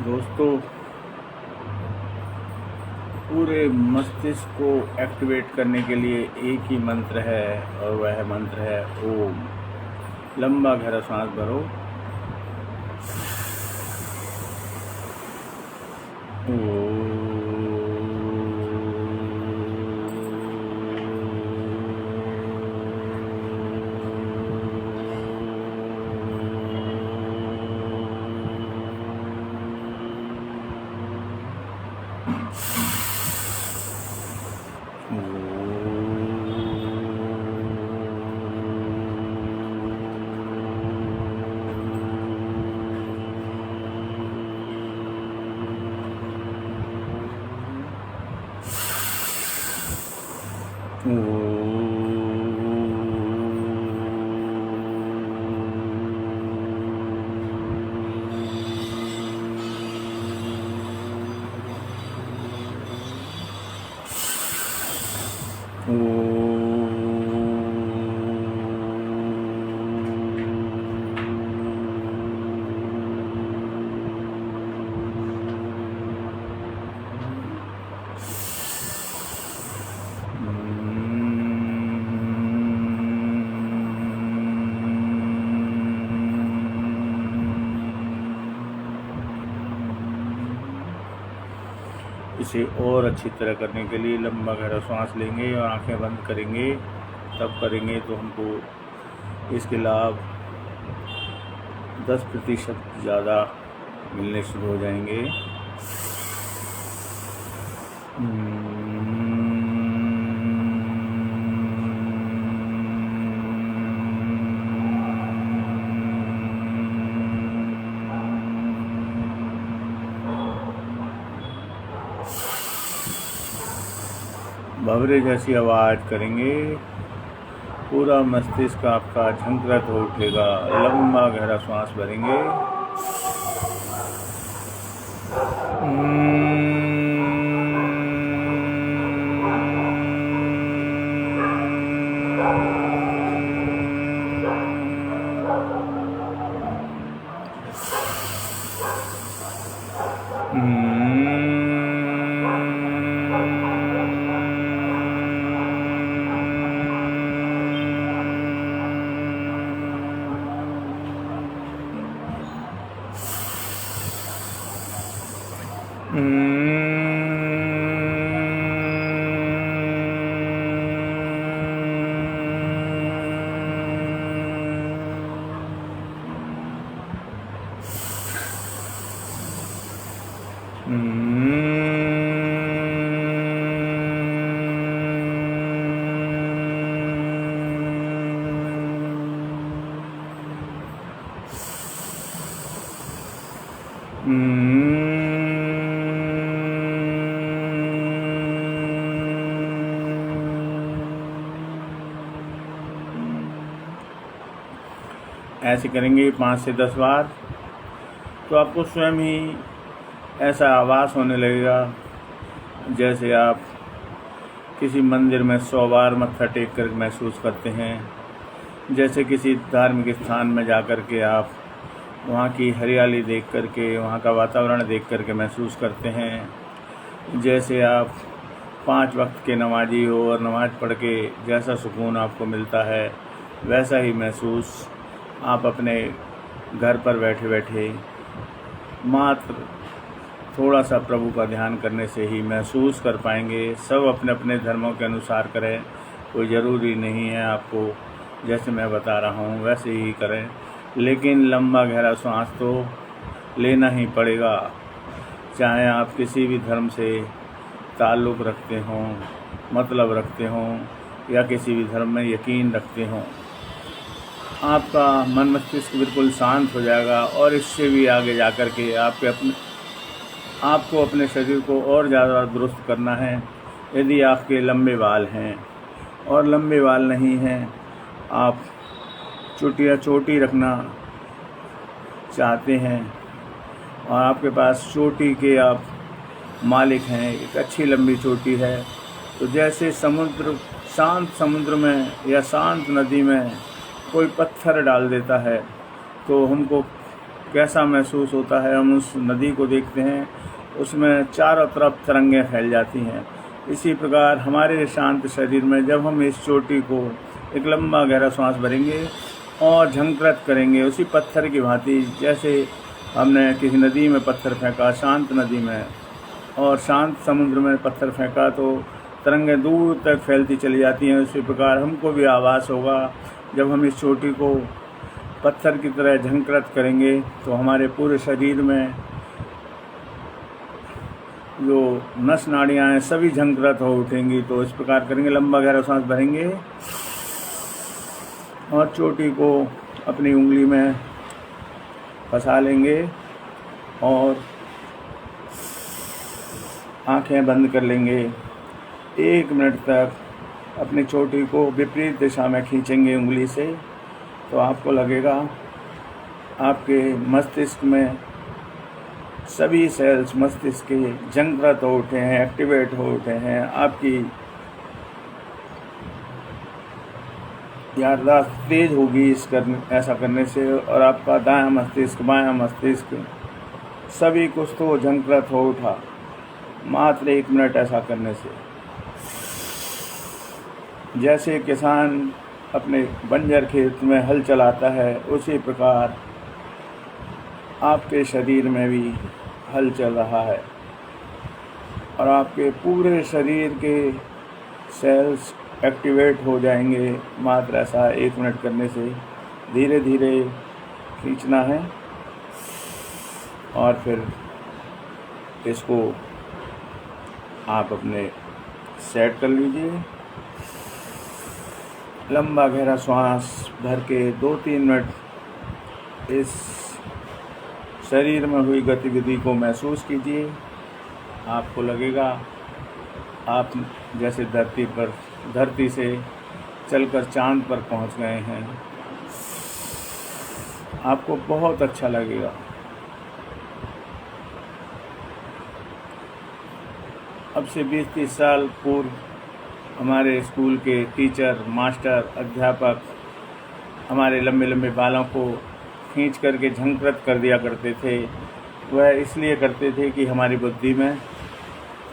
दोस्तों, पूरे मस्तिष्क को एक्टिवेट करने के लिए एक ही मंत्र है और वह मंत्र है ओम। लंबा गहरा सांस भरो। इसे और अच्छी तरह करने के लिए लंबा गहरा सांस लेंगे और आंखें बंद करेंगे। तब करेंगे तो हमको इसके लाभ 10% ज़्यादा मिलने शुरू हो जाएंगे। भंवरे जैसी आवाज़ करेंगे, पूरा मस्तिष्क आपका झंकृत हो उठेगा। लंबा गहरा सांस भरेंगे। ऐसे करेंगे 5 से 10 बार तो आपको स्वयं ही ऐसा आभास होने लगेगा जैसे आप किसी मंदिर में 100 बार मत्था टेक कर महसूस करते हैं। जैसे किसी धार्मिक स्थान में जाकर के आप वहाँ की हरियाली देख कर के, वहाँ का वातावरण देख कर के महसूस करते हैं। जैसे आप 5 वक्त के नमाजी हो और नमाज पढ़ के जैसा सुकून आपको मिलता है, वैसा ही महसूस आप अपने घर पर बैठे बैठे मात्र थोड़ा सा प्रभु का ध्यान करने से ही महसूस कर पाएंगे। सब अपने अपने धर्मों के अनुसार करें, कोई ज़रूरी नहीं है आपको जैसे मैं बता रहा हूँ वैसे ही करें, लेकिन लंबा गहरा सांस तो लेना ही पड़ेगा। चाहे आप किसी भी धर्म से ताल्लुक़ रखते हों, मतलब रखते हों या किसी भी धर्म में यकीन रखते हों, आपका मन मस्तिष्क बिल्कुल शांत हो जाएगा। और इससे भी आगे जा कर के आपको अपने शरीर को और ज़्यादा दुरुस्त करना है। यदि आपके लंबे बाल हैं और लंबे बाल नहीं हैं, आप चुटिया चोटी रखना चाहते हैं और आपके पास चोटी के आप मालिक हैं, एक अच्छी लंबी चोटी है, तो जैसे शांत समुद्र में या शांत नदी में कोई पत्थर डाल देता है तो हमको कैसा महसूस होता है। हम उस नदी को देखते हैं, उसमें चारों तरफ तरंगें फैल जाती हैं। इसी प्रकार हमारे शांत शरीर में जब हम इस चोटी को एक लंबा गहरा सांस भरेंगे और झंकृत करेंगे उसी पत्थर की भांति, जैसे हमने किसी नदी में पत्थर फेंका, शांत नदी में और शांत समुद्र में पत्थर फेंका तो तरंगें दूर तक फैलती चली जाती हैं। उसी प्रकार हमको भी आभास होगा जब हम इस चोटी को पत्थर की तरह झंकृत करेंगे तो हमारे पूरे शरीर में जो नस नाड़ियाँ हैं सभी झंकृत हो उठेंगी। तो इस प्रकार करेंगे, लंबा गहरा सांस भरेंगे और चोटी को अपनी उंगली में फंसा लेंगे और आंखें बंद कर लेंगे। 1 मिनट तक अपनी चोटी को विपरीत दिशा में खींचेंगे उंगली से, तो आपको लगेगा आपके मस्तिष्क में सभी सेल्स मस्तिष्क के झंकृत हो उठे हैं, एक्टिवेट हो उठे हैं। आपकी याददाश्त तेज होगी ऐसा करने से, और आपका दायां मस्तिष्क बायां मस्तिष्क सभी कुछ तो झंकृत हो उठा मात्र 1 मिनट ऐसा करने से। जैसे किसान अपने बंजर खेत में हल चलाता है, उसी प्रकार आपके शरीर में भी हल चल रहा है और आपके पूरे शरीर के सेल्स एक्टिवेट हो जाएंगे मात्र ऐसा 1 मिनट करने से। धीरे धीरे खींचना है और फिर इसको आप अपने सेट कर लीजिए। लंबा गहरा श्वास भर के 2-3 मिनट इस शरीर में हुई गतिविधि को महसूस कीजिए। आपको लगेगा आप जैसे धरती से चलकर चांद पर पहुंच गए हैं। आपको बहुत अच्छा लगेगा। अब से 20-30 साल पूर्व हमारे स्कूल के टीचर, मास्टर, अध्यापक हमारे लंबे लंबे बालों को खींच करके झंकृत कर दिया करते थे। वह इसलिए करते थे कि हमारी बुद्धि में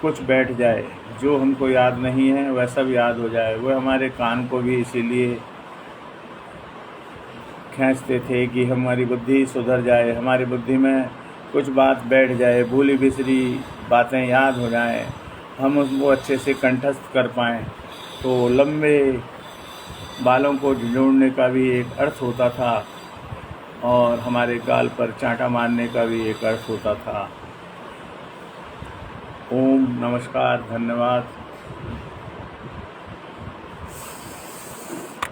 कुछ बैठ जाए, जो हमको याद नहीं है वह सब याद हो जाए। वह हमारे कान को भी इसीलिए खींचते थे कि हमारी बुद्धि सुधर जाए, हमारी बुद्धि में कुछ बात बैठ जाए, भूली बिसरी बातें याद हो जाएं, हम उसको अच्छे से कंठस्थ कर पाएँ। तो लंबे बालों को जोड़ने का भी एक अर्थ होता था और हमारे गाल पर चांटा मारने का भी एक अर्थ होता था। ओम नमस्कार, धन्यवाद।